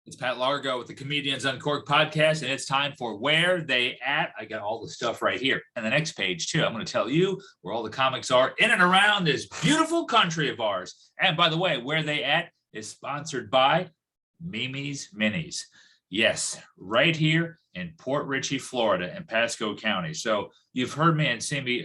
It's Pat Largo with the Comedians Uncorked podcast, and it's time for Where They At. I got all the stuff right here. And the next page, too. I'm going to tell you where all the comics are in and around this beautiful country of ours. And by the way, Where They At is sponsored by Mimi's Minis. Yes, right here in Port Richey, Florida, in Pasco County. So you've heard me and seen me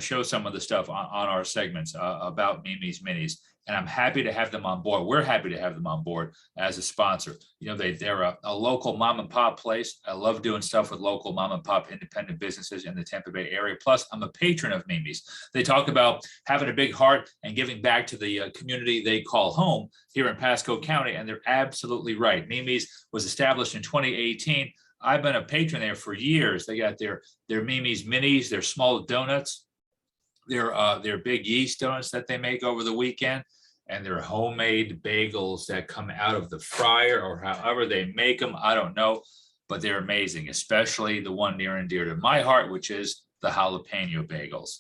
show some of the stuff on our segments about Mimi's Minis. And I'm happy to have them on board. We're happy to have them on board as a sponsor. You know, they're a local mom and pop place. I love doing stuff with local mom and pop independent businesses in the Tampa Bay area. Plus, I'm a patron of Mimi's. They talk about having a big heart and giving back to the community they call home here in Pasco County. And they're absolutely right. Mimi's was established in 2018. I've been a patron there for years. They got their Mimi's Minis, their small donuts, their big yeast donuts that they make over the weekend, and their homemade bagels that come out of the fryer or however they make them. I don't know, but they're amazing, especially the one near and dear to my heart, which is the jalapeno bagels.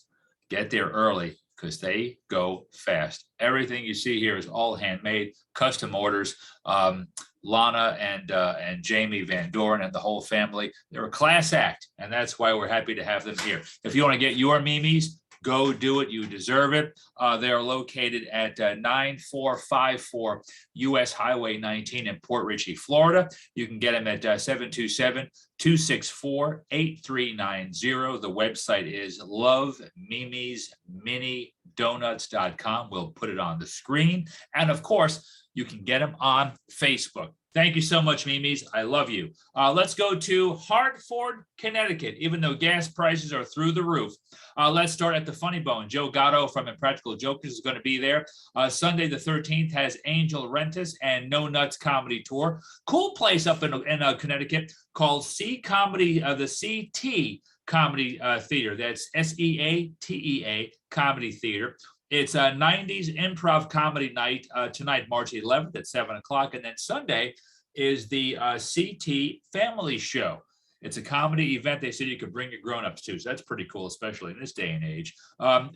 Get there early because they go fast. Everything you see here is all handmade, custom orders. Lana and Jamie Van Doren and the whole family, they're a class act, and that's why we're happy to have them here. If you want to get your Mimi's, go do it. You deserve it. They're located at 9454 US Highway 19 in Port Richey, Florida. You can get them at 727-264-8390. The website is lovemimisminidonuts.com. We'll put it on the screen. And of course, you can get them on Facebook. Thank you so much, Mimi's. I love you. Let's go to Hartford, Connecticut, even though gas prices are through the roof. Let's start at the Funny Bone. Joe Gatto from Impractical Jokers is going to be there. Sunday the 13th has Angel Rentis and No Nuts Comedy Tour. Cool place up in Connecticut called the CT Comedy Theater. That's SEATEA Comedy Theater. It's a 90s improv comedy night tonight, March 11th at 7 o'clock. And then Sunday is the CT Family Show. It's a comedy event they said you could bring your grown-ups to. So that's pretty cool, especially in this day and age.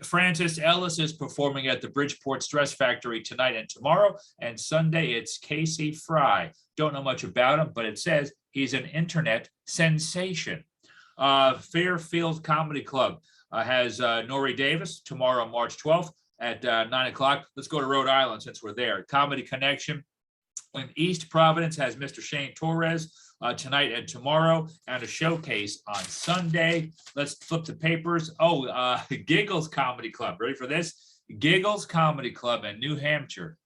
Francis Ellis is performing at the Bridgeport Stress Factory tonight and tomorrow. And Sunday, it's Casey Fry. Don't know much about him, but it says he's an internet sensation. Fairfield Comedy Club has Nori Davis tomorrow, March 12th at 9 o'clock. Let's go to Rhode Island since we're there. Comedy Connection in East Providence has Mr. Shane Torres tonight and tomorrow, and a showcase on Sunday. Let's flip the papers. Giggles Comedy Club. Ready for this? Giggles Comedy Club in New Hampshire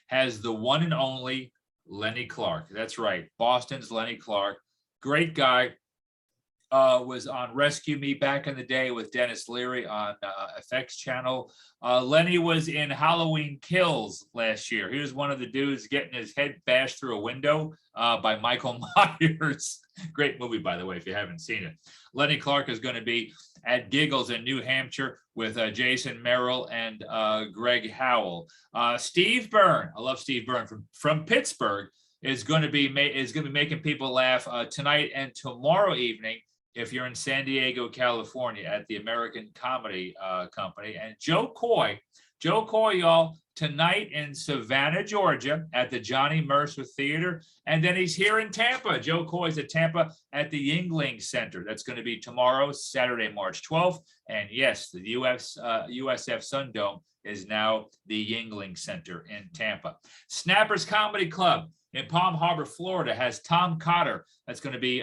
has the one and only Lenny Clark. That's right. Boston's Lenny Clark. Great guy. Was on Rescue Me back in the day with Dennis Leary on FX channel. Lenny was in Halloween Kills last year. He was one of the dudes getting his head bashed through a window by Michael Myers. Great movie, by the way, if you haven't seen it. Lenny Clark is going to be at Giggles in New Hampshire with Jason Merrill and Greg Howell. Steve Byrne, I love Steve Byrne from Pittsburgh, is going to be making people laugh tonight and tomorrow evening if you're in San Diego, California at the American Comedy Company. And Joe Coy, y'all, tonight in Savannah, Georgia at the Johnny Mercer Theater. And then he's here in Tampa. Joe Coy's at Tampa at the Yingling Center. That's going to be tomorrow, Saturday, March 12th. And yes, the USF Sundome is now the Yingling Center in Tampa. Snappers Comedy Club in Palm Harbor, Florida has Tom Cotter. That's going to be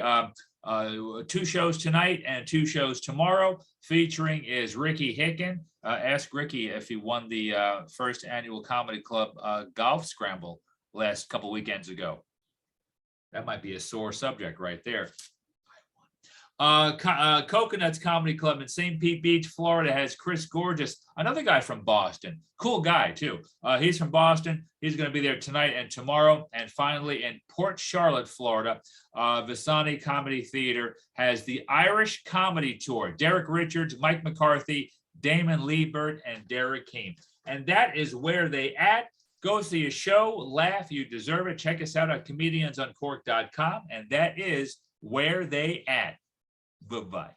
2 shows tonight and 2 shows tomorrow. Featuring is Ricky Hicken. Ask Ricky if he won the first annual Comedy Club golf scramble last couple weekends ago. That might be a sore subject right there. Coconuts Comedy Club in St. Pete Beach, Florida has Chris Gorgeous, another guy from Boston. Cool guy, too. He's from Boston. He's going to be there tonight and tomorrow. And finally, in Port Charlotte, Florida, Visani Comedy Theater has the Irish Comedy Tour. Derek Richards, Mike McCarthy, Damon Liebert, and Derek Keane. And that is Where They At. Go see a show, laugh, you deserve it. Check us out at comediansuncorked.com. And that is Where They At. Bye-bye.